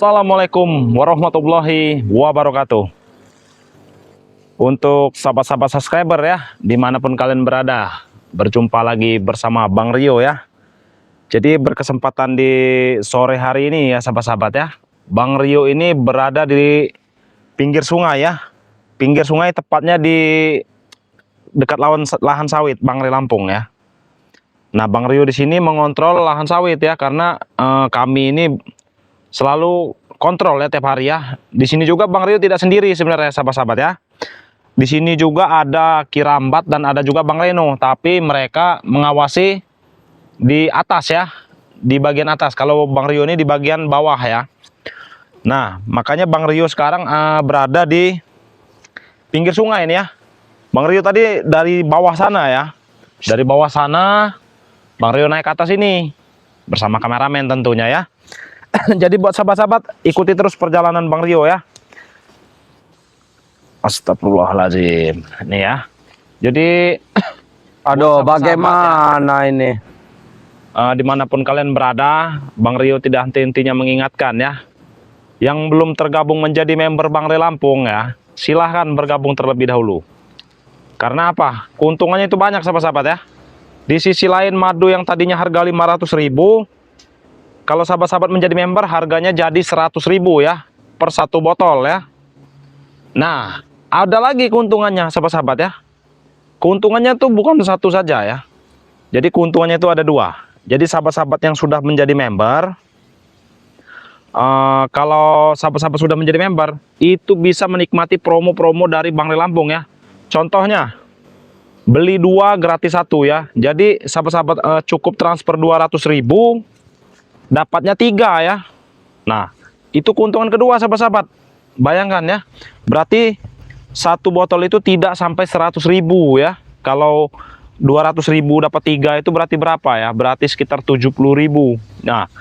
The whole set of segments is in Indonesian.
Assalamualaikum warahmatullahi wabarakatuh. Untuk sahabat-sahabat subscriber ya, dimanapun kalian berada, berjumpa lagi bersama Bang Rio ya. Jadi berkesempatan di sore hari ini ya sahabat-sahabat ya, Bang Rio ini berada di pinggir sungai ya. Pinggir sungai tepatnya di dekat lahan sawit Bangre Lampung ya. Nah, Bang Rio di sini mengontrol lahan sawit ya, karena kami ini selalu kontrol ya tiap hari ya. Di sini juga Bang Rio tidak sendiri sebenarnya sahabat-sahabat ya. Di sini juga ada Kirambat dan ada juga Bang Reno, tapi mereka mengawasi di atas ya, di bagian atas. Kalau Bang Rio ini di bagian bawah ya. Nah, makanya Bang Rio sekarang berada di pinggir sungai ini ya. Bang Rio tadi dari bawah sana ya. Dari bawah sana Bang Rio naik ke atas ini bersama kameramen tentunya ya. Jadi buat sahabat-sahabat, ikuti terus perjalanan Bang Rio ya. Astagfirullahaladzim. Ini ya. Jadi aduh, bagaimana ya, ini? Dimanapun kalian berada, Bang Rio tidak henti-hentinya mengingatkan ya. Yang belum tergabung menjadi member Bangre Lampung ya, silahkan bergabung terlebih dahulu. Karena apa? Keuntungannya itu banyak sahabat-sahabat ya. Di sisi lain, madu yang tadinya harga 500.000, kalau sahabat-sahabat menjadi member harganya jadi 100.000 ya per satu botol ya. Nah, ada lagi keuntungannya sahabat-sahabat ya. Keuntungannya tuh bukan satu saja ya. Jadi keuntungannya itu ada dua. Jadi sahabat-sahabat yang sudah menjadi member, kalau sahabat-sahabat sudah menjadi member, itu bisa menikmati promo-promo dari Bangre Lampung ya. Contohnya, beli 2 gratis 1 ya. Jadi sahabat-sahabat cukup transfer 200.000, dapatnya 3 ya. Nah, itu keuntungan kedua sahabat-sahabat. Bayangkan ya, berarti satu botol itu tidak sampai 100.000 ya. Kalau 200.000 dapat 3 itu berarti berapa ya? Berarti sekitar 70.000. Nah,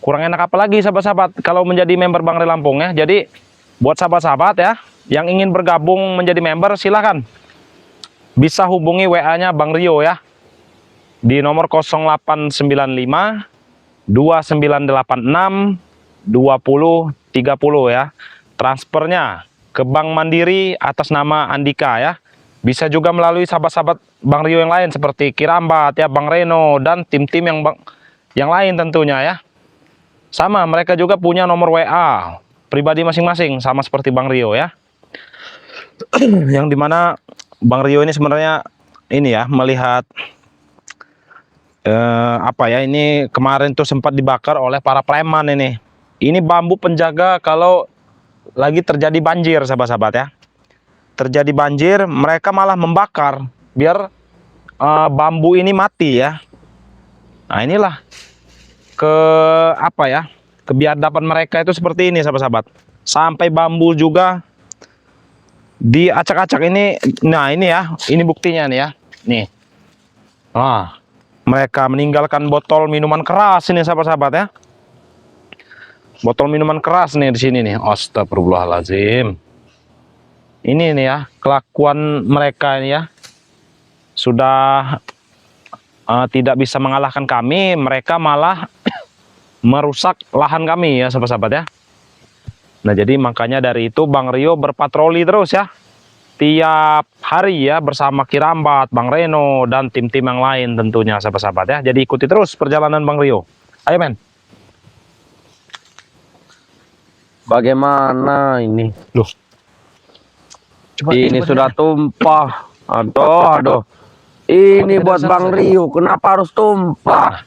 kurang enak apa lagi sahabat-sahabat kalau menjadi member Bangre Lampung ya. Jadi buat sahabat-sahabat ya yang ingin bergabung menjadi member, silahkan bisa hubungi WA-nya Bang Rio ya di nomor 0895 2986 2030 ya. Transfernya ke Bank Mandiri atas nama Andika ya. Bisa juga melalui sahabat-sahabat Bang Rio yang lain seperti Kirambat ya, Bang Reno dan tim-tim yang lain tentunya ya. Sama, mereka juga punya nomor WA pribadi masing-masing sama seperti Bang Rio ya. Yang dimana Bang Rio ini sebenarnya ini ya, melihat apa ya, ini kemarin tuh sempat dibakar oleh para preman ini. Ini bambu penjaga kalau lagi terjadi banjir sahabat-sahabat ya. Terjadi banjir, mereka malah membakar biar bambu ini mati ya. Nah, inilah kebiadaban mereka itu seperti ini sahabat-sahabat. Sampai bambu juga diacak-acak ini. Nah, ini ya, ini buktinya nih ya. Nih. Nah, mereka meninggalkan botol minuman keras ini sahabat-sahabat ya. Botol minuman keras nih di sini nih. Astagfirullahaladzim. Ini nih ya, kelakuan mereka ini ya. Sudah tidak bisa mengalahkan kami, mereka malah merusak lahan kami ya sahabat-sahabat ya. Nah, jadi makanya dari itu Bang Rio berpatroli terus ya. Tiap hari ya bersama Kirambat, Bang Reno dan tim-tim yang lain tentunya sahabat-sahabat ya. Jadi ikuti terus perjalanan Bang Rio. Ayo men. Bagaimana ini? Loh. Ini sudah tumpah. Aduh. Ini buat Bang Rio, kenapa harus tumpah?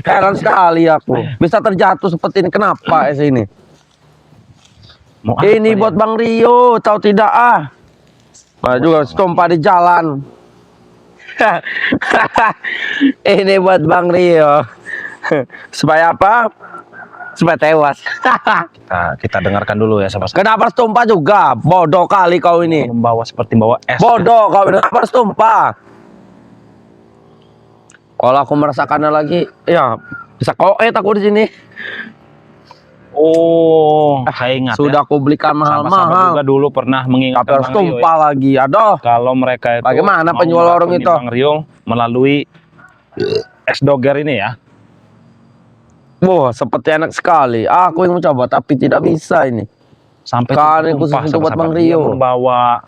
Heran sekali aku. Bisa terjatuh seperti ini, kenapa es ini? Ini buat Bang Rio, tahu tidak ah? Nah, juga tumpah di jalan. Ini buat Bang Rio. Supaya apa? Supaya tewas. Kita dengarkan dulu ya sahabat-sahabat. Kenapa harus tumpah juga? Bodoh kali kau ini. Membawa seperti bawa es. Bodoh kau, kenapa harus tumpah? Kalau aku merasakannya lagi, ya bisa koet aku di sini. Oh, saya ingat. Sudah aku belikan mahal-mahal. Juga dulu pernah mengingatkan harus tumpah ya, lagi. Aduh. Kalau mereka itu bagaimana penjual warung itu? Bang Rio melalui es doger ini ya. Wah, seperti enak sekali. Aku yang mencoba tapi tidak bisa ini. Sampai Karena khusus tumpah, untuk buat sahabat-sahabat. Bang Dia Rio. membawa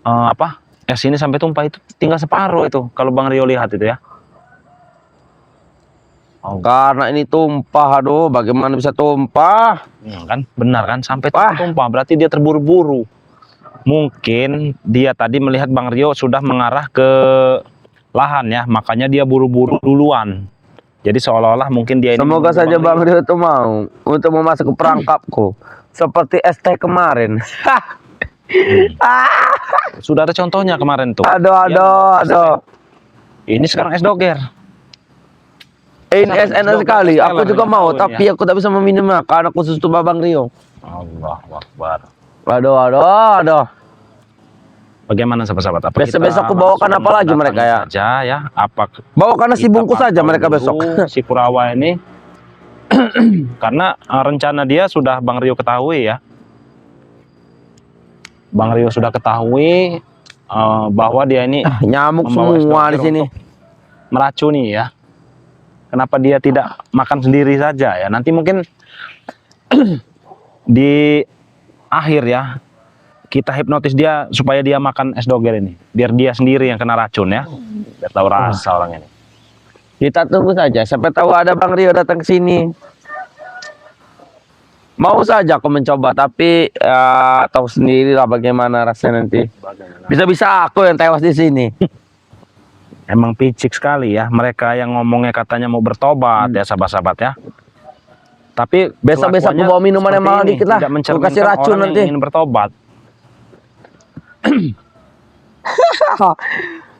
apa? Es ini sampai tumpah, itu tinggal separuh itu kalau Bang Rio lihat itu ya. Oh, Karena ini tumpah, aduh, bagaimana bisa tumpah? kan benar kan, sampai Wah. tumpah, berarti dia terburu-buru. Mungkin dia tadi melihat Bang Rio sudah mengarah ke lahan ya, makanya dia buru-buru duluan. Jadi seolah-olah mungkin dia ini Semoga menunggu saja Bang Rio itu mau untuk memasuk ke perangkapku. Seperti ST kemarin. Sudah ada contohnya kemarin tuh. Aduh. Ini sekarang es doger. Ini enak sekali. Aku juga mau, ini tapi aku tak bisa meminumnya karena khusus untuk Bang Rio. Allahu Akbar. Aduh. Bagaimana sahabat-sahabat? Apa Besok-besok kita aku bawakan langsung apa lagi mereka ya? saja ya? Apa Bawakan nasi kita bungkus saja pantau mereka dulu besok. si Kurawa ini? Karena rencana dia sudah Bang Rio ketahui ya. Bang Rio sudah ketahui bahwa dia ini Nyamuk membawa es semua doger di sini. untuk meracuni ya. Kenapa dia tidak makan sendiri saja ya? Nanti mungkin di akhir ya kita hipnotis dia supaya dia makan es doger ini, biar dia sendiri yang kena racun ya, biar tahu rasa orang ini. Kita tunggu saja. Siapa tahu ada Bang Rio datang ke sini. Mau saja aku mencoba, tapi ya, tahu sendiri lah bagaimana rasanya nanti. Bisa-bisa aku yang tewas di sini. Emang picik sekali ya mereka yang ngomongnya katanya mau bertobat ya sahabat-sahabat ya. Tapi Besok-besok aku kelakuannya bawa minuman yang seperti mahal ini, dikit lah. tidak Aku mencerminkan kasih racun orang nanti. yang ingin bertobat.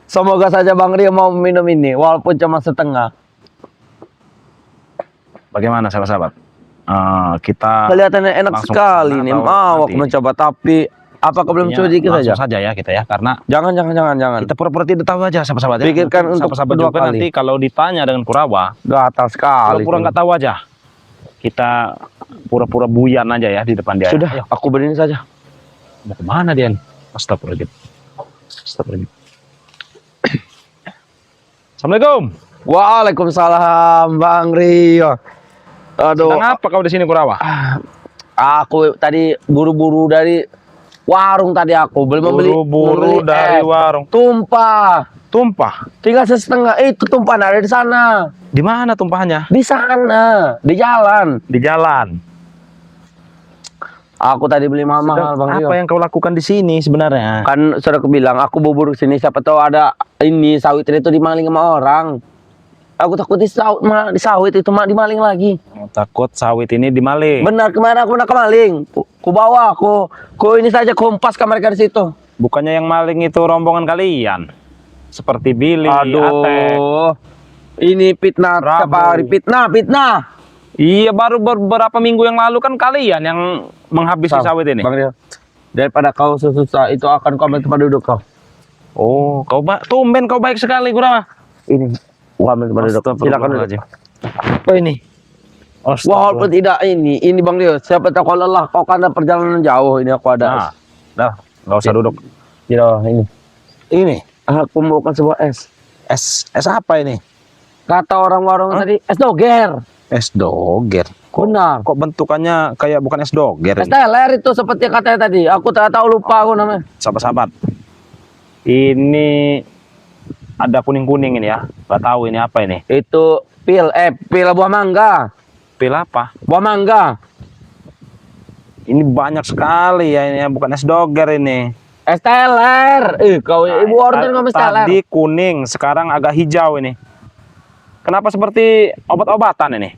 Semoga saja Bang Rio mau minum ini, walaupun cuma setengah. Bagaimana sahabat-sahabat? Kita Kelihatannya enak langsung sekali kesana nih. atau Mau aku nanti? mencoba, tapi apakah belum Intinya sedikit langsung saja? saja ya kita ya, karena Jangan. kita pura-pura tidak tahu aja sahabat-sahabat ya. Pikirkan Mungkin untuk sahabat-sahabat kedua juga kali. nanti kalau ditanya dengan Kurawa, Gatal sekali. pura-pura nggak tahu aja. Kita pura-pura buyan aja ya di depan dia. Sudah, Ayo, aku berdiri saja. mau kemana dia? Astagfirullahaladzim. Astagfirullahaladzim. Assalamualaikum. Waalaikumsalam Bang Rio. Aduh, Sedang apa kau di sini Kurawa? aku tadi buru-buru dari warung tadi aku membeli Buru-buru dari es. warung. Tumpah. Tinggal setengah itu tumpah ada di sana. Di mana tumpahannya? Di sana, di jalan. Di jalan. Aku tadi beli mahal Bang Rio. Apa yang kau lakukan di sini sebenarnya? Kan sudah aku bilang aku bubur sini, siapa tahu ada ini sawit itu dimaling sama orang. Aku takut di sawit itu dimaling lagi. Takut sawit ini dimaling. Benar, kemarin aku nak kemaling. Ku bawa aku ini saja kompas ke mereka di situ. Bukannya yang maling itu rombongan kalian? Seperti Billy, Ate. Aduh. Ini fitnah, Rabu. siapa hari fitnah. Iya, baru beberapa minggu yang lalu kan kalian yang menghabisi sawit ini. Bang Rio, daripada kau susah itu akan kau ambil tempat duduk kau. Oh, tumben kau baik sekali Kurawa. Ini, kau ambil tempat duduk. Silakan duduk. Apa ini? Walaupun tidak ini Bang Rio, siapa tahu kau lelah, kau kan ada perjalanan jauh, ini aku ada. Dah, nggak usah duduk. Tidak, ini. Ini Aku membawakan sebuah es. es apa ini? Kata orang warung tadi, es doger. Es doger. Benar. Kok bentukannya kayak bukan es doger? Es teler itu seperti katanya tadi. Aku tak tahu, lupa aku namanya. Sahabat-sahabat, ini ada kuning-kuning ini ya. Gak tahu ini apa ini. Itu pil buah mangga. Pil apa? Buah mangga. Ini banyak sekali ya, ini bukan es doger ini. Es teler. Kau ibu order ngomong es teler. Tadi kuning, sekarang agak hijau ini. Kenapa seperti obat-obatan ini?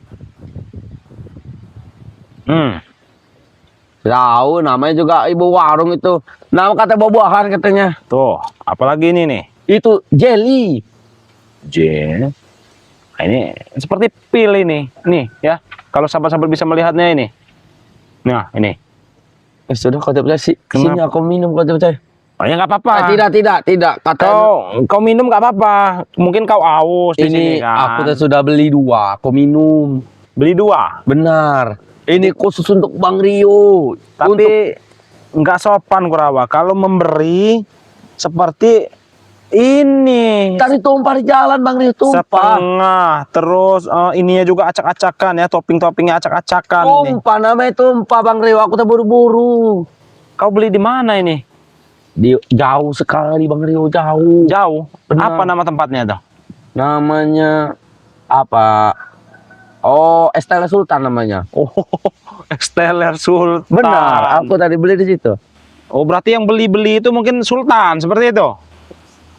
Tahu namanya juga ibu warung itu. Nama kata buah-buahan katanya. Tuh, apalagi ini nih. Itu jelly. Nah, ini seperti pil ini. Nih ya, kalau sahabat-sahabat bisa melihatnya ini. Nah, ini. Sudah kau tidak percaya sih. Sini Kenapa? aku minum kau tidak percaya. Oh ya nggak apa-apa. Tidak. Kata Kau minum nggak apa-apa. Mungkin kau aus di sini ini kan. aku sudah beli 2. Aku minum. Beli 2. Benar. Ini khusus untuk Bang Rio. Tapi nggak sopan Kurawa kalau memberi seperti Ini Tadi tumpah di jalan Bang Rio, tumpah. setengah, terus ininya juga acak-acakan ya, topping-toppingnya acak-acakan ini. Tumpah namanya tumpah Bang Rio, aku terburu-buru. Kau beli di mana ini? Jauh sekali Bang Rio, jauh. Jauh. Benar. Apa nama tempatnya tuh? Namanya apa? Oh, Estella Sultan namanya. Oh, Esteller Sultan. Benar, aku tadi beli di situ. Oh, berarti yang beli-beli itu mungkin Sultan seperti itu.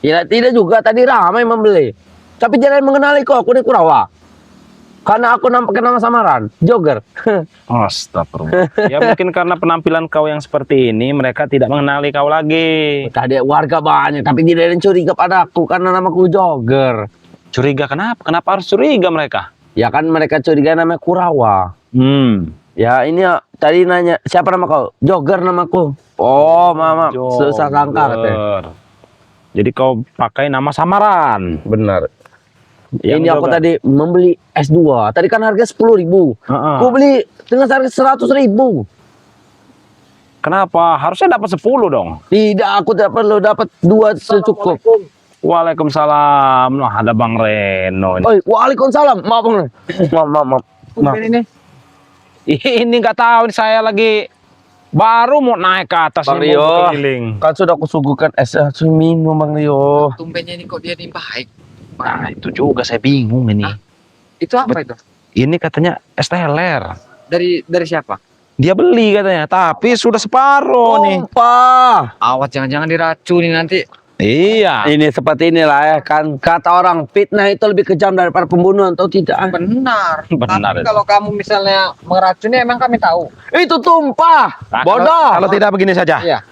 Ya tidak juga, tadi ramai membeli. Tapi jangan mengenali kok, aku di Kurawa. Karena aku nampaknya nama samaran, jogger. Astagfirullah. Ya mungkin karena penampilan kau yang seperti ini, mereka tidak mengenali kau lagi. Tadi warga banyak, tapi tidak ada yang curiga padaku karena namaku jogger. Curiga kenapa? Kenapa harus curiga mereka? Ya kan mereka curiga namanya Kurawa. Ya ini ya, tadi nanya, siapa nama kau? Jogger namaku. Oh, mama, susah sangka katanya. Jogger. Jadi kau pakai nama samaran. Benar. Yang Ini aku jogger. tadi membeli S2. Tadi kan harga 10.000. Heeh. Aku beli dengan harga 100.000. Kenapa? Harusnya dapat 10 dong. Tidak, aku tidak perlu dapat 2 secukup. Waalaikumsalam. Wah, ada Bang Reno ini. Oi, waalaikumsalam. Maaf, Bang. Maaf. Ini Ini nggak tahu nih, saya lagi baru mau naik ke atas Bang ini, mau Rio. keliling. Kan sudah aku suguhkan es minum Bang Rio. tumbennya ini kok dia nih baik. Nah, itu juga saya bingung ini. Itu apa itu? Ini katanya es teler. Dari siapa? Dia beli katanya, tapi sudah separuh nih. Tumpah. Awas jangan-jangan diracuni nanti. Iya. Ini seperti inilah ya kan, kata orang fitnah itu lebih kejam daripada pembunuhan atau tidak. Benar. Benar Tapi itu. kalau kamu misalnya meracuni emang kami tahu. Itu tumpah. Nah, Bodoh. Kalau tidak begini saja, Iya.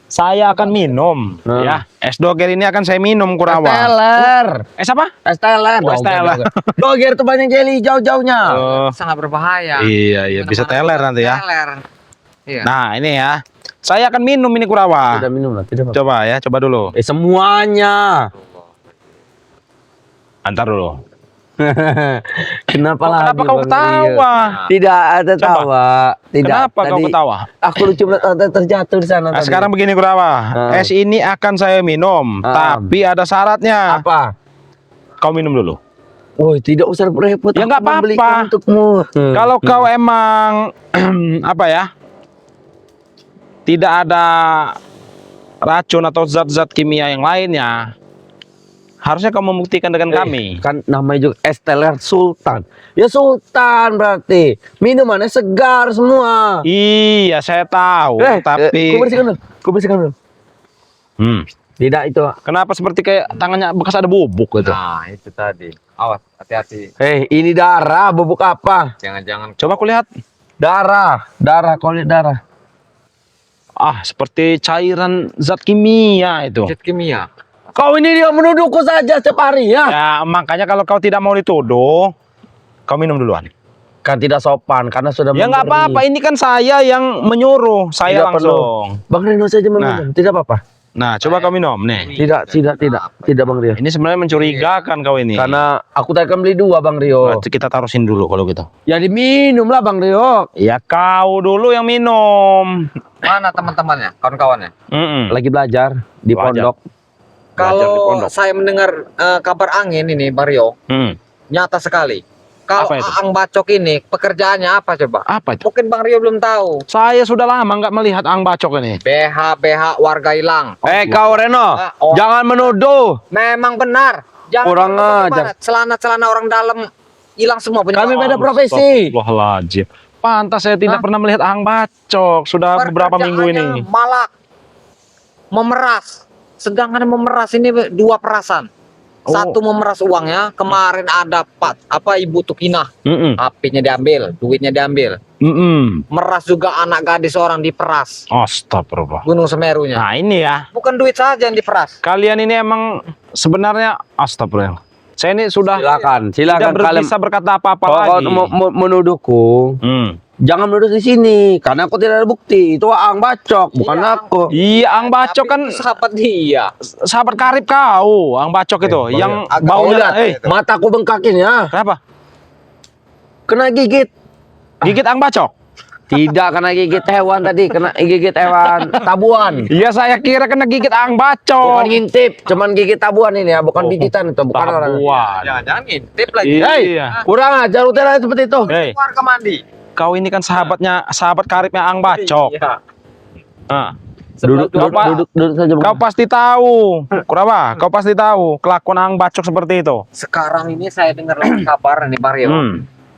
saya akan minum. Ya, es doger ini akan saya minum Kurawa. Esteller. Es apa? Esteller. Oh, Esteller. Doger itu banyak jeli jauh-jauhnya. Oh, Sangat berbahaya. iya, bisa teler nanti ya. Teler. Iya. Nah, ini ya. Saya akan minum ini Kurawa. Sudah minum lah, tidak apa-apa. Coba ya, coba dulu. Semuanya. Antar dulu. Kenapa Oh, lagi? kenapa kau Bang ketawa? Rio? Tidak ada Coba. tawa. Tidak. Kenapa kau Tadi ketawa? Aku lucu terjatuh di sana. Nah, tadi. sekarang begini Kurawa. Es ini akan saya minum, tapi ada syaratnya. apa? Kau minum dulu. Woi, tidak usah repot. Ya, aku nggak apa-apa. membelikan untukmu. Kalau kau emang apa ya? Tidak ada racun atau zat-zat kimia yang lainnya, harusnya kau membuktikan dengan kami. Kan namanya juga Esteller Sultan. Ya Sultan berarti. Minumannya segar semua. Iya, saya tahu, tapi Ku bersihkan dulu. Ku bersihkan dulu. Tidak itu. Kenapa seperti kayak tangannya bekas ada bubuk gitu? Nah, itu tadi. Awas, hati-hati. Ini darah, bubuk apa? Jangan-jangan Coba aku lihat. Darah, kau lihat darah. Ah, seperti cairan zat kimia itu. zat kimia. Kau ini dia menuduhku saja setiap hari ya. Ya, makanya kalau kau tidak mau dituduh, kau minum duluan. Kan tidak sopan karena sudah Ya nggak memberi. apa-apa, ini kan saya yang menyuruh, saya Tidak perlu. langsung. Bang Reno saja meminum, tidak apa-apa. Nah, coba kau minum nih. Tidak Bang Rio. Ini sebenarnya mencurigakan kau ini. Karena aku tadi kan beli 2 Bang Rio. Berarti kita taruhin dulu kalau gitu. Ya diminum lah Bang Rio. Ya kau dulu yang minum. Mana teman-temannya, kawan-kawannya? Lagi belajar di Belajar. pondok. Belajar di Kalau pondok. saya mendengar kabar angin ini, Mario, nyata sekali. Kalau Apa itu? Aang Bacok ini pekerjaannya apa coba? Apa itu? Mungkin Bang Rio belum tahu. Saya sudah lama nggak melihat Ang Bacok ini. BH warga hilang. Kau Reno, jangan menuduh. Memang benar. Jangan Kurang bagaimana. ajar. Celana-celana orang dalam hilang semua punya Kami orang. beda profesi. Astagfirullahaladzim. Pantas saya tidak pernah melihat Ang Bacok. Sudah beberapa minggu ini. Pekerjaannya malah memeras. Sedangkan memeras ini 2 perasan. Satu memeras uangnya, kemarin ada Ibu Tukinah, HP-nya diambil, duitnya diambil. Meras juga anak gadis orang diperas. Astagfirullah. Gunung Semerunya. Nah ini ya. Bukan duit saja yang diperas. Kalian ini emang sebenarnya astagfirullah. Saya ini sudah Silakan tidak kalian. bisa berkata apa-apa Kalau lagi. kau menuduhku, jangan menuduh di sini karena aku tidak ada bukti. Itu Ang Bacok, bukan Iya. aku. Iya, Ang Bacok Tapi kan itu sahabat dia. sahabat karib kau, Ang Bacok itu, yang Agak baunya. lihat. Mataku bengkakin ya. Kenapa? Kena gigit. Gigit Ang Bacok? Tidak kena gigit hewan tadi, kena gigit hewan tabuan. Iya saya kira kena gigit ang Bukan bacok. ngintip, cuman gigit tabuan ini ya, bukan gigitan itu, bukan orang. Tabuan. Jangan ngintip lagi. Hei, Iya. kurang ajar utara seperti itu. Hei, Keluar ke mandi. kau ini kan sahabat karibnya ang bacok. Iya. Ah. Duduk, Kau, duduk saja. kau pasti tahu, Kurawa, kau pasti tahu kelakuan ang bacok seperti itu. Sekarang ini saya dengar lagi kabar nih Bang Rio.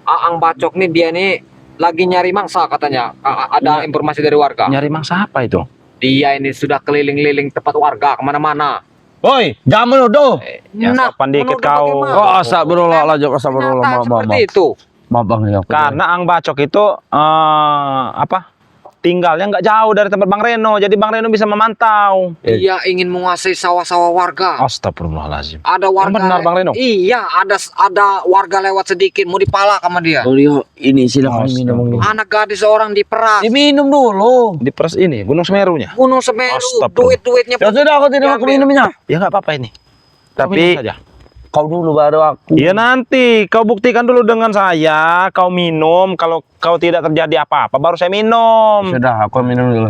Aang Bacok nih dia nih lagi nyari mangsa katanya. Ada informasi dari warga. Nyari mangsa apa itu? Dia ini sudah keliling-liling tempat warga kemana-mana. Woi, jangan menuduh. Ya, sopan dikit menuduh kau. bagaimana? Oh, astagfirullahaladzim, astagfirullah. Kenyataan Maaf, seperti maaf. itu. Maaf Bang Rio. Karena ang bacok itu tinggalnya nggak jauh dari tempat Bang Reno, jadi Bang Reno bisa memantau. Dia ingin menguasai sawah-sawah warga. Astagfirullahaladzim. Ada warga. benar, Bang Reno? Iya, ada warga lewat sedikit mau dipalak sama dia. Bang Rio, ini silakan minum. Bang Rio. Anak gadis seorang diperas. Diminum dulu. Di peres ini Gunung Semerunya. Gunung Semeru, Astagfirullah. duit-duitnya. Ya sudah, aku tidak mau Diambil. minumnya. Ya nggak apa-apa ini. Kau Tapi- minum saja. Kau dulu baru aku. Iya nanti kau buktikan dulu dengan saya. Kau minum. Kalau kau tidak terjadi apa-apa, baru saya minum. Sudah, aku minum dulu.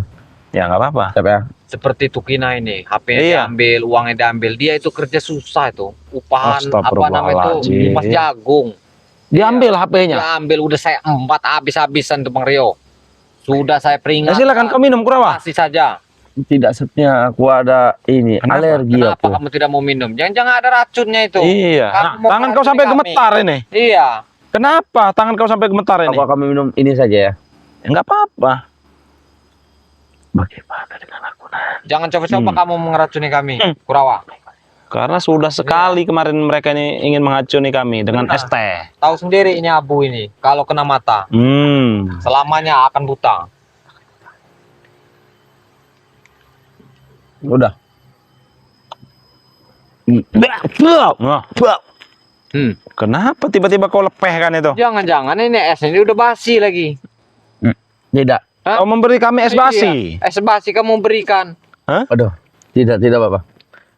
Ya nggak apa-apa. Siapa ya? Seperti Tukina ini, HP-nya Iya. diambil, uangnya diambil. Dia itu kerja susah itu. Upahan apa namanya itu? Astagfirullahaladzim. Kupas jagung. Diambil HP-nya. Diambil udah saya 4 habis-habisan tuh Bang Rio. Sudah saya Ya peringatkan. silakan kau minum, Kurawa. Kasih saja. Tidak sebenarnya aku ada ini Kenapa? alergi Kenapa aku. kamu tidak mau minum? Jangan-jangan ada racunnya itu. Iya. Kamu Nah, mau tangan kau meracuni sampai kami. gemetar ini. Iya. Kenapa tangan kau sampai gemetar ini? Aku akan minum ini saja ya. Ya, nggak apa-apa. Bagaimana dengan aku? Jangan coba-coba kamu mengeracuni kami, Kurawa. Karena sudah sekali kemarin mereka ini ingin mengacuni kami dengan Benar. es teh. Tahu sendiri ini abu ini. Kalau kena mata, selamanya akan buta. Udah. Wah, Hmm. kenapa tiba-tiba kau lepehkan itu? Jangan-jangan ini es ini udah basi lagi. Tidak. Hah? Kau memberi kami es basi. Iya. Es basi kamu berikan. Aduh. Tidak apa-apa.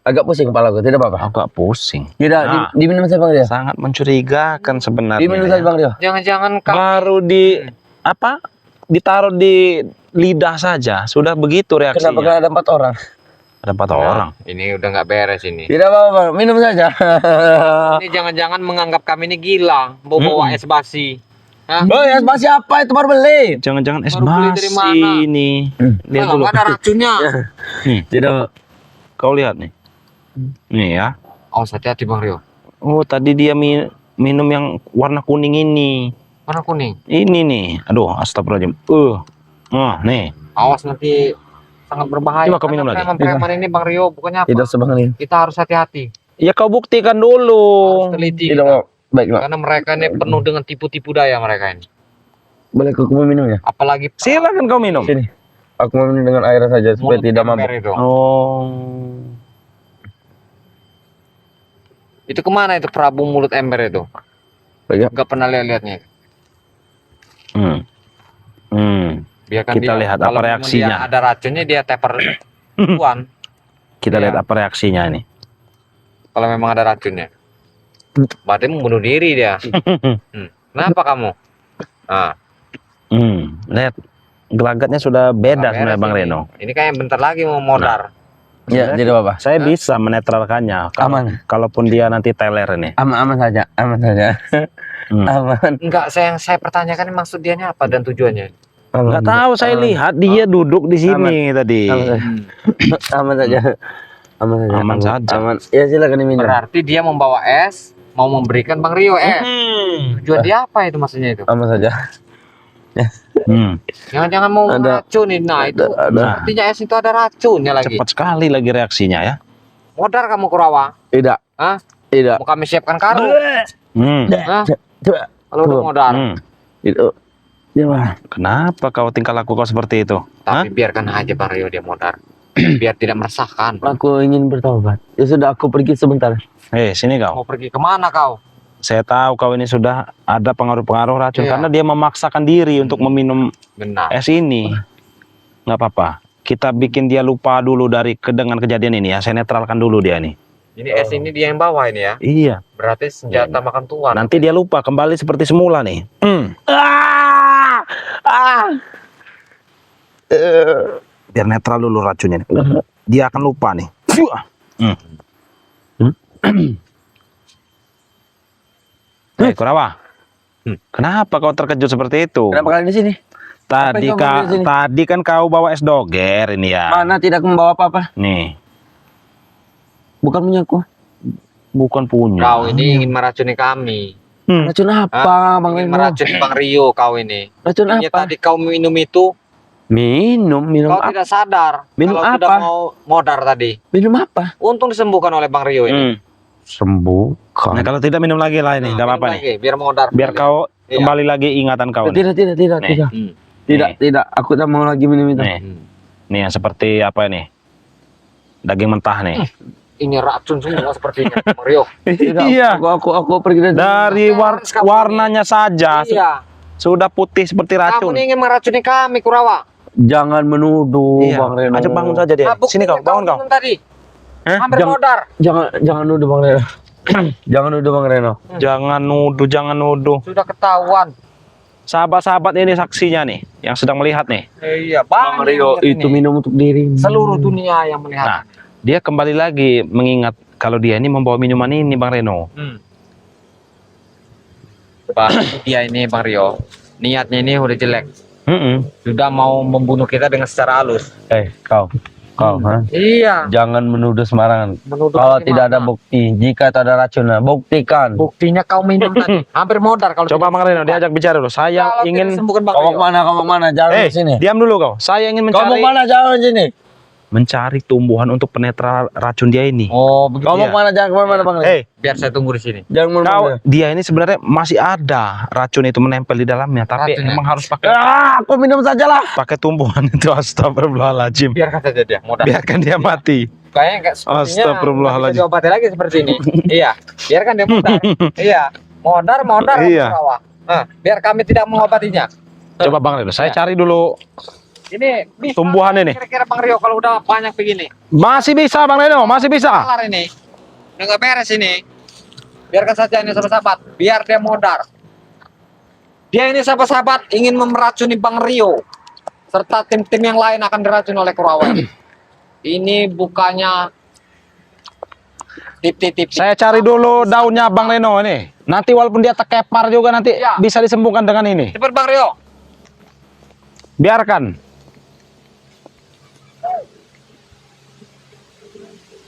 Agak pusing kepala aku, tidak apa-apa. Agak pusing. Tidak, Nah. diminum saja Bang Rio. Sangat mencurigakan sebenarnya. Diminum saja ya. Bang Rio. Jangan-jangan kamu Baru ditaruh di lidah saja sudah begitu Kenapa reaksinya. kan ada 4 orang? Ada 4 orang. Ini udah nggak beres ini. Tidak apa-apa, minum saja. Ini jangan-jangan menganggap kami ini gila, bawa es basi. Hah? Oh ya, masih apa itu baru beli? Jangan-jangan es Baru beli dari basi mana? ini. Lihat Kalau dulu. nggak ada racunnya. Nih, Tidak. kau lihat nih. Nih ya. Oh, hati-hati Bang Rio. Oh, tadi dia minum yang warna kuning ini. Warna kuning. Ini nih. Aduh, astagfirullahaladzim. Nih. Awas nanti sangat berbahaya. Coba kau minum lagi. Preman ini Bang Rio bukannya apa? Tidak sebang Rio. Kita harus hati-hati. Ya kau buktikan dulu. Harus teliti Tidak kita. mau. Baiklah. Karena mereka ini penuh dengan tipu-tipu daya mereka ini. Boleh aku mau minum ya? Apalagi Silakan kau minum. Sini. Aku mau minum dengan air saja supaya mulut tidak ember mabuk. itu. Oh. Itu kemana itu Prabu mulut ember itu? Baik. Gak pernah lihat-lihatnya. Hmm. Biarkan Kita dia. lihat Kalau apa memang reaksinya. dia ada racunnya dia teper tuan. Kita Iya. lihat apa reaksinya ini. Kalau memang ada racunnya. Berarti membunuh diri dia. Kenapa kamu? Nah, Lihat gelagatnya sudah beda beres sebenarnya Bang ini. Reno. Ini kayak bentar lagi mau modar. Ya, tidak apa-apa. Saya bisa menetralkannya. Aman. Kalaupun dia nanti teler ini. Aman saja, aman saja. Hmm. Aman. Enggak, saya pertanyakan ini maksud dia apa dan tujuannya. Nggak tahu, saya lihat dia duduk di sini tadi. Aman saja. Aman saja. Aman saja. Aman saja. Aman. Ya silakan diminum. Berarti dia membawa es, mau memberikan Bang Rio es. Tujuan dia apa itu maksudnya itu? Aman saja. Jangan-jangan mau Ada. racunin. Nah, itu Ada. artinya es itu ada racunnya lagi. Cepat sekali lagi reaksinya ya. Modar kamu Kurawa? Tidak. Hah? Tidak. Mau kami siapkan karung? Hah? Coba. Kalau udah modar. Itu. Ya, Kenapa kau tingkah laku kau seperti itu? Tapi biarkan aja Bang Rio dia modar. Biar tidak meresahkan. aku ingin bertobat. Ya sudah, aku pergi sebentar. Sini kau. Mau pergi kemana kau? Saya tahu kau ini sudah ada pengaruh-pengaruh racun Iya. karena dia memaksakan diri untuk meminum Benar. es ini. Nggak apa-apa. Kita bikin dia lupa dulu dengan kejadian ini ya. Saya netralkan dulu dia nih. Ini es ini dia yang bawa ini ya. Iya. Berarti senjata makan tuan. Nanti dia lupa kembali seperti semula nih. Biar netral dulu racunnya nih. Dia akan lupa nih. Kurawa. Kenapa kau terkejut seperti itu? Kenapa kalian di sini? Tadi Apa yang kamu di sini? tadi kan kau bawa es doger ini ya. Mana tidak membawa apa-apa? Nih, Bukan punyaku. bukan punya. Kau ini ingin meracuni kami. Racun apa, Bang Ingin Reno? meracuni Bang Rio kau ini. Racun Ini apa? tadi kau minum itu, Minum kau apa? tidak sadar. Minum kalau sudah apa? mau modar tadi. Minum apa? Untung disembuhkan oleh Bang Rio ini. Sembuhkan. Nah, kalau tidak minum lagi lah ini, Nah, nggak apa-apa minum nih. lagi, biar modar. Biar kembali. kau Iya. kembali lagi ingatan kau. Nih. Tidak, Nih. tidak. Hmm. Tidak. Aku tak mau lagi minum itu. Nih, nih yang seperti apa ini? Daging mentah nih. Ini racun semua sepertinya, Bang Rio. Tidak, Iya. Aku pergi dari Dari Kamu warnanya saja Iya. sudah putih seperti Kamu racun. ini ingin meracuni kami, Kurawa. Jangan menuduh, Iya. Bang Reno. Ajak bangun saja dia. Nah, Sini buktinya kau, bangun kau. minum tadi. Hah? Hampir Jangan- modar. Jangan nuduh, Bang Reno. Jangan nuduh, Bang Reno. Jangan nuduh, jangan nuduh. Sudah ketahuan. Sahabat-sahabat ini saksinya nih, yang sedang melihat nih. Iya, Bang Rio itu minum untuk diri. seluruh dunia yang melihat. Nah, dia kembali lagi mengingat kalau dia ini membawa minuman ini, Bang Reno. Dia ini Bang Rio, niatnya ini udah jelek. Mm-mm. Sudah mau membunuh kita dengan secara halus. Kau, ha? Iya. Jangan menuduh sembarangan. Menuduh Kalau bagaimana? tidak ada bukti, jika itu ada racun, buktikan. Buktinya kau minum tadi. Hampir modar kalau Coba tidak Bang Reno, diajak bicara dulu. Saya Kalau ingin tidak disembuhkan Bang Kau mau Rio. kemana? Kau mau kemana? Jangan di sini. diam dulu kau. Saya ingin Kau mau mencari kemana? Jangan di sini. mencari tumbuhan untuk penetra racun dia ini. Oh, begitu Kau mau ya. kemana? Jangan kemana, Bang. Biar saya tunggu di sini. Jangan Kau kemana. dia ini sebenarnya masih ada racun itu menempel di dalamnya, tapi Racunnya? emang harus pakai Aku minum sajalah. pakai tumbuhan itu. Astagfirullahaladzim. Biarkan saja dia modar. Biarkan dia mati. Kayaknya enggak sepertinya Astagfirullahaladzim. nggak bisa diobati lagi seperti ini. Iya, biarkan dia modar. Iya, modar Iya. Kurawa. Nah, biar kami tidak mengobatinya. Coba Bang Reno, saya cari dulu. Ini bisa Tumbuhan ini. kira-kira Bang Rio kalau udah banyak begini. Masih bisa Bang Reno, masih bisa. Kelar ini. Udah nggak beres ini. Biarkan saja ini sahabat-sahabat, biar dia modar. Dia ini sahabat-sahabat ingin meracuni Bang Rio serta tim-tim yang lain akan diracuni oleh Kurawa. Ini bukannya tip-tip. Saya cari dulu daunnya Bang Reno ini. Nanti walaupun dia terkepar juga nanti Iya. bisa disembuhkan dengan ini. Cepat Bang Rio. Biarkan.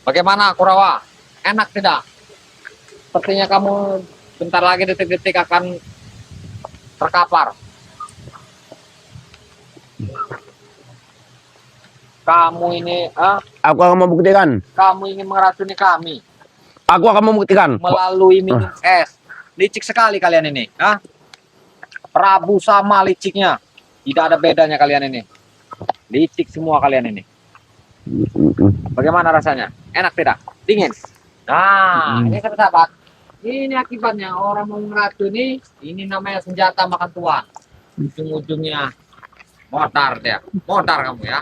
Bagaimana Kurawa? Enak tidak? Sepertinya kamu bentar lagi detik-detik akan terkapar. Kamu ini, Aku akan membuktikan. kamu ingin meracuni kami Aku akan membuktikan. melalui minum es. Licik sekali kalian ini, Prabu sama liciknya. Tidak ada bedanya kalian ini. Licik semua kalian ini. Bagaimana rasanya? Enak tidak? Dingin. Nah, ini sahabat. Ini akibatnya orang mau meracuni. Ini namanya senjata makan tuan. Ujung-ujungnya modar dia. Modar kamu ya.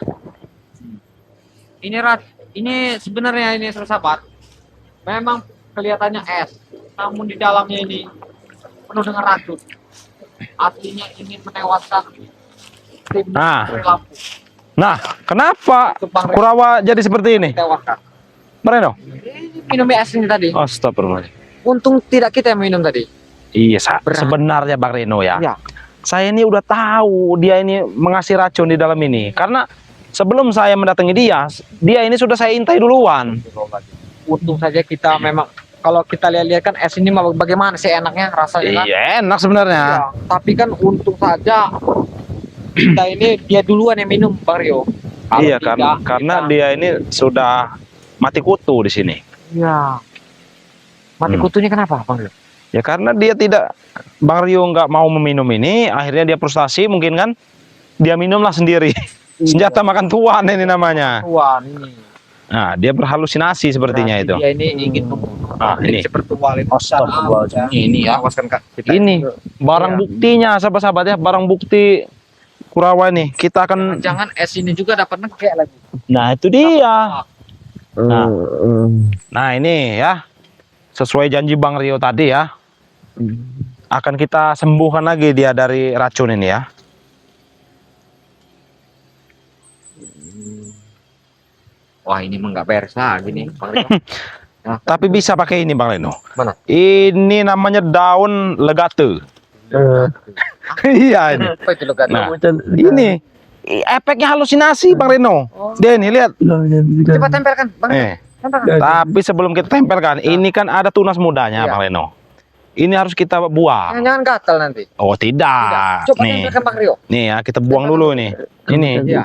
Ini sebenarnya ini sahabat. Memang kelihatannya es, namun di dalamnya ini penuh dengan racun. Aslinya ingin menewaskan tim Nah. Lampung. Nah, kenapa Kurawa jadi seperti ini? Tewaskan. Bang Reno? Ini minum es ini tadi. Astagfirullahaladzim. Untung tidak kita yang minum tadi. Iya, Berat. sebenarnya Bang Reno ya. Iya. Saya ini udah tahu dia ini mengasih racun di dalam ini. Karena sebelum saya mendatangi dia ini sudah saya intai duluan. Untung saja kita memang kalau kita lihat-lihat kan es ini bagaimana sih enaknya rasanya kan? Iya, enak sebenarnya. Iya, tapi kan untung saja kita ini dia duluan yang minum Bang Rio. Kalau Iya, tidak, karena kita- dia ini sudah mati kutu di sini. Iya. Mati Hmm. kutunya kenapa Bang Rio? Ya karena dia tidak, Bang Rio nggak mau meminum ini, akhirnya dia frustasi mungkin kan, dia minumlah sendiri. Senjata makan tuan ini namanya. Tuan ini. Nah, dia berhalusinasi sepertinya Berarti itu. Dia ini ingin membunuh. Ah, ini. seperti walid. Astagfirullahaladzim. Ini ya. Awaskan Kak. Kita Ini barang Iya. buktinya, sahabat-sahabat ya, barang bukti Kurawa ini. Kita akan, jangan es ini juga dapat negek lagi. nah itu dia. Nah. Hmm. Nah ini ya, sesuai janji Bang Rio tadi ya, akan kita sembuhkan lagi dia dari racun ini ya. Wah, ini mah nggak beres lagi nih, Bang Rio. Tapi bisa pakai ini Bang Reno. Mana? Ini namanya daun legate. Iya ini. Apa itu legat? Nah, ini efeknya halusinasi Bang Reno. Dia nih lihat. Coba tempelkan, Bang. Tempelkan. Tapi sebelum kita tempelkan, ini kan ada tunas mudanya Iya. Bang Reno. Ini harus kita buang. Jangan gatal nanti. Oh tidak. Coba Nih, tempelkan, Bang Rio. nih ya kita buang dulu nih. Ini. Iya.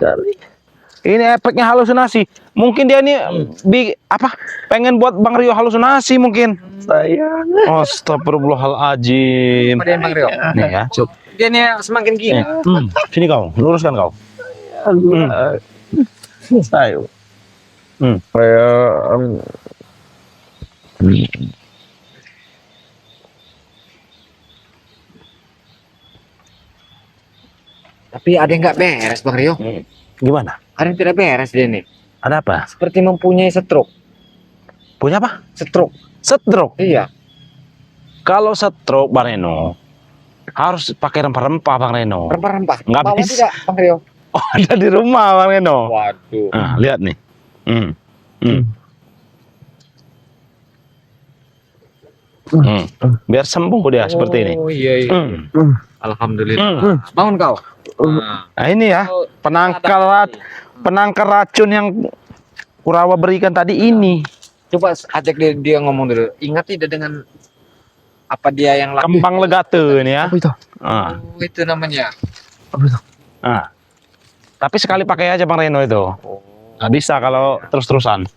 Ini efeknya halusinasi. Mungkin dia nih pengen buat Bang Rio halusinasi mungkin. Sayang. Astagfirullahaladzim. Kemudian Bang Rio. Nih ya, cuk. Dia nih semakin Nih. gila. Sini kau, luruskan kau. Sayang. Tapi ada yang nggak beres, Bang Rio. Gimana? Ada yang tidak beres dia nih. Ada apa? Seperti mempunyai stroke. Punya apa? Stroke. Stroke. Iya. Kalau stroke Bang Reno harus pakai rempah-rempah Bang Reno. Rempah-rempah. Nggak Bawa bisa. tidak, Bang Rio? Oh, ada di rumah Bang Reno. Waduh. Nah, lihat nih. Biar sembuh dia seperti ini. Oh iya, iya. Alhamdulillah. Bangun kau. Nah, ini ya penangkal racun yang Kurawa berikan tadi ini. Coba ajak dia ngomong dulu. Ingat tidak dengan apa dia yang lakukan? Kembang legate ini ya. Apa itu? Ah. Oh, itu namanya. Apa itu? Ah. Tapi sekali pakai aja Bang Reno itu. Nggak bisa kalau terus-terusan.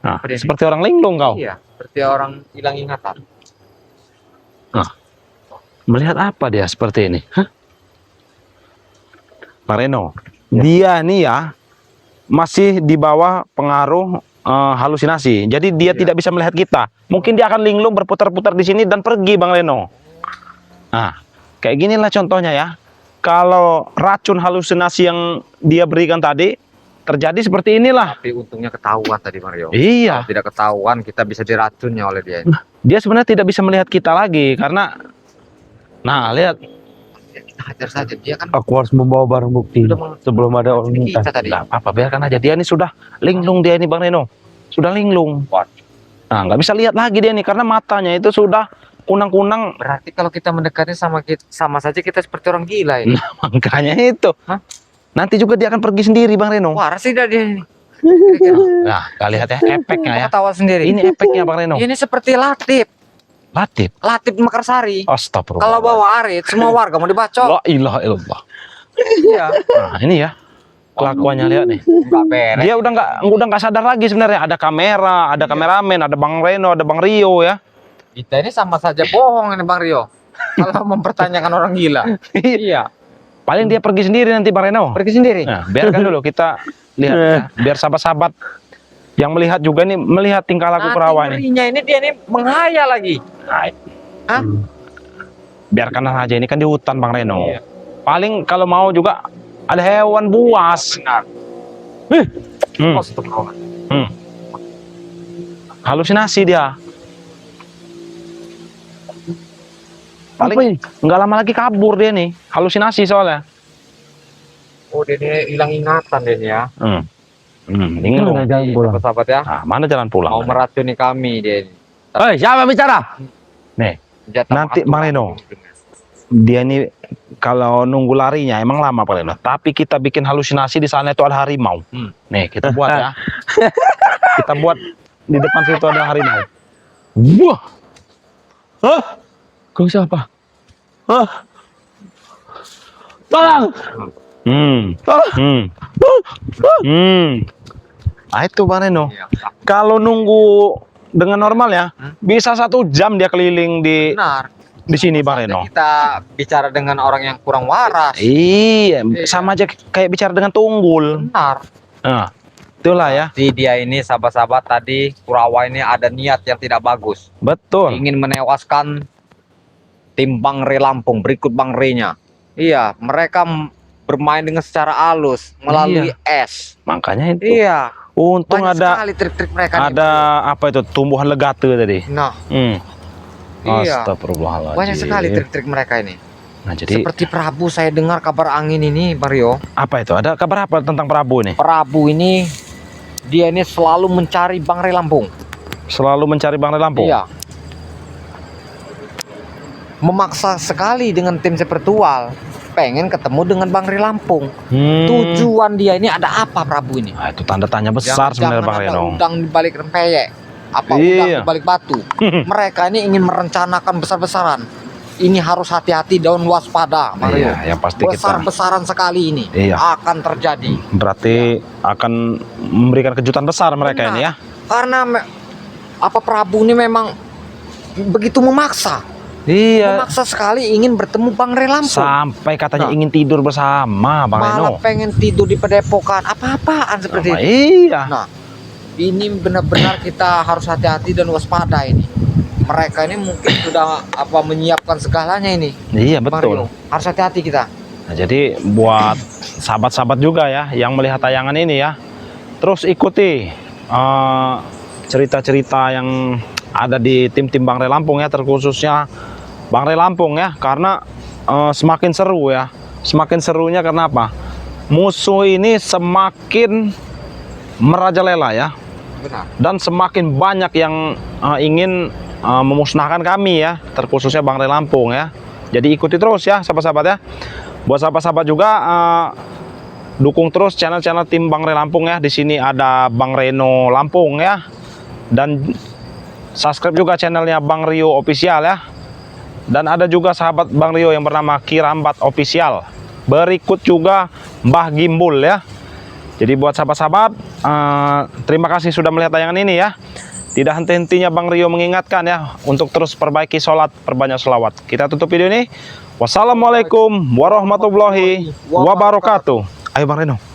Nah, Apa dia? seperti orang linglung kau. Iya, seperti orang hilang ingatan. Melihat apa dia seperti ini? Hah? Bang Reno, dia nih ya masih di bawah pengaruh halusinasi. Jadi dia tidak bisa melihat kita. Mungkin dia akan linglung berputar-putar di sini dan pergi Bang Reno. Nah, kayak ginilah contohnya ya. Kalau racun halusinasi yang dia berikan tadi terjadi seperti inilah. Tapi untungnya ketahuan tadi Mario. Iya. Kalau tidak ketahuan kita bisa diracunnya oleh dia ini. Dia sebenarnya tidak bisa melihat kita lagi karena lihat. Ya, kita hajar saja dia kan Aku harus membawa barang bukti sebelum ada orang minta. kita tadi. Nggak apa-apa, biarkan aja. Dia ini sudah linglung dia ini Bang Reno. Sudah linglung. Nah, nggak bisa lihat lagi dia nih karena matanya itu sudah kunang-kunang. Berarti kalau kita mendekati sama saja kita seperti orang gila ini. Nah, makanya itu. Hah? Nanti juga dia akan pergi sendiri Bang Reno. Waras tidak dia ini. Nah, kita lihat ya efeknya ya. Ketawa sendiri. Ini efeknya Bang Reno. Ini seperti Latif. Latif. Latif Mekarsari. Astagfirullah. Kalau bawa arit, semua warga mau dibacok. La ilaha illallah. Iya. Nah, ini ya. Kelakuannya lihat nih. Enggak beres. Dia udah nggak sadar lagi sebenarnya. Ada kamera, ada kameramen, ada Bang Reno, ada Bang Rio ya. Kita ini sama saja bohong ini Bang Rio. Kalau mempertanyakan orang gila. Iya. Paling dia pergi sendiri nanti Bang Reno. Pergi sendiri. Nah, biarkan dulu kita lihat ya. Biar sahabat-sahabat yang melihat juga nih melihat tingkah laku Kurawa ini. ngerinya ini dia nih menghayal lagi. Nah, Hah? biarkan aja ini kan di hutan Bang Reno. Iya. Paling kalau mau juga ada hewan buas. Benar. Hmm. Astagfirullah. Halusinasi dia. Paling nggak lama lagi kabur dia nih. Halusinasi soalnya. Oh, dia nih hilang ingatan dia nih ya. Linglung. Mana jalan pulang? Sahabat ya. Nah, mana jalan pulang? Mau meracuni kami dia ini. Hei, siapa bicara? Nih, Senjata nanti makan Bang Reno. Dia nih kalau nunggu larinya emang lama Bang Reno. Tapi kita bikin halusinasi di sana itu ada harimau. Nih, kita buat ya. Kita buat di depan situ ada harimau. Wah. Hah? Kau siapa? Hah? Tolong! Nah itu Bang Reno. Iya. Kalau nunggu dengan normal ya, bisa 1 jam dia keliling di Benar. sini Bang Reno. Kita bicara dengan orang yang kurang waras. Iya, sama aja kayak bicara dengan tunggul. Benar. Nah, itulah ya. Di dia ini sahabat-sahabat tadi Kurawa ini ada niat yang tidak bagus. Betul. Ingin menewaskan tim Bang Re Lampung berikut Bang Re-nya. Iya, mereka bermain dengan secara halus melalui es. Makanya itu. Iya. Untung Banyak ada sekali trik-trik mereka nih. apa itu tumbuhan legate tadi. Nah, iya. Astagfirullahaladzim. Banyak sekali trik-trik mereka ini. Nah, jadi Seperti Prabu saya dengar kabar angin ini, Mario. apa itu? Ada kabar apa tentang Prabu nih? Prabu ini dia ini selalu mencari Bang Ray Lampung. Selalu mencari Bang Ray Lampung. Iya. Memaksa sekali dengan tim spiritual, pengen ketemu dengan Bang Ray Lampung. Tujuan dia ini ada apa, Prabu ini? Nah, itu tanda tanya besar sebenarnya Bang Reno. Udang di balik rempeyek, apa udang di balik batu. Mereka ini ingin merencanakan besar-besaran. Ini harus hati-hati dan waspada, Bang Reno. Iya, yang pasti kita. Besar-besaran sekali ini akan terjadi. Berarti akan memberikan kejutan besar mereka ini ya. Karena Prabu ini memang begitu memaksa. Iya. Memaksa sekali ingin bertemu Bang Ray Lampung. Sampai katanya ingin tidur bersama Bang Malah Reno. pengen tidur di padepokan, apa-apaan seperti itu. Iya. Nah, ini benar-benar kita harus hati-hati dan waspada ini. Mereka ini mungkin sudah menyiapkan segalanya ini. Iya betul. Mario, harus hati-hati kita. Nah, jadi buat sahabat-sahabat juga ya yang melihat tayangan ini ya, terus ikuti cerita-cerita yang ada di tim-tim Bang Ray Lampung ya, terkhususnya Bang Ray Lampung ya, karena semakin seru ya. Semakin serunya karena apa? Musuh ini semakin merajalela ya. Benar. Dan semakin banyak yang ingin memusnahkan kami ya, terkhususnya Bang Ray Lampung ya. Jadi ikuti terus ya sahabat-sahabat ya. Buat sahabat-sahabat juga dukung terus channel-channel tim Bang Ray Lampung ya. Di sini ada Bang Reno Lampung ya. Dan subscribe juga channelnya Bang Rio Official ya. Dan ada juga sahabat Bang Rio yang bernama Kirambat Official. Berikut juga Mbah Gimbul ya. Jadi buat sahabat-sahabat, terima kasih sudah melihat tayangan ini ya. Tidak henti-hentinya Bang Rio mengingatkan ya, untuk terus perbaiki sholat, perbanyak sholawat. Kita tutup video ini. Wassalamualaikum warahmatullahi wabarakatuh. Ayo Bang Reno.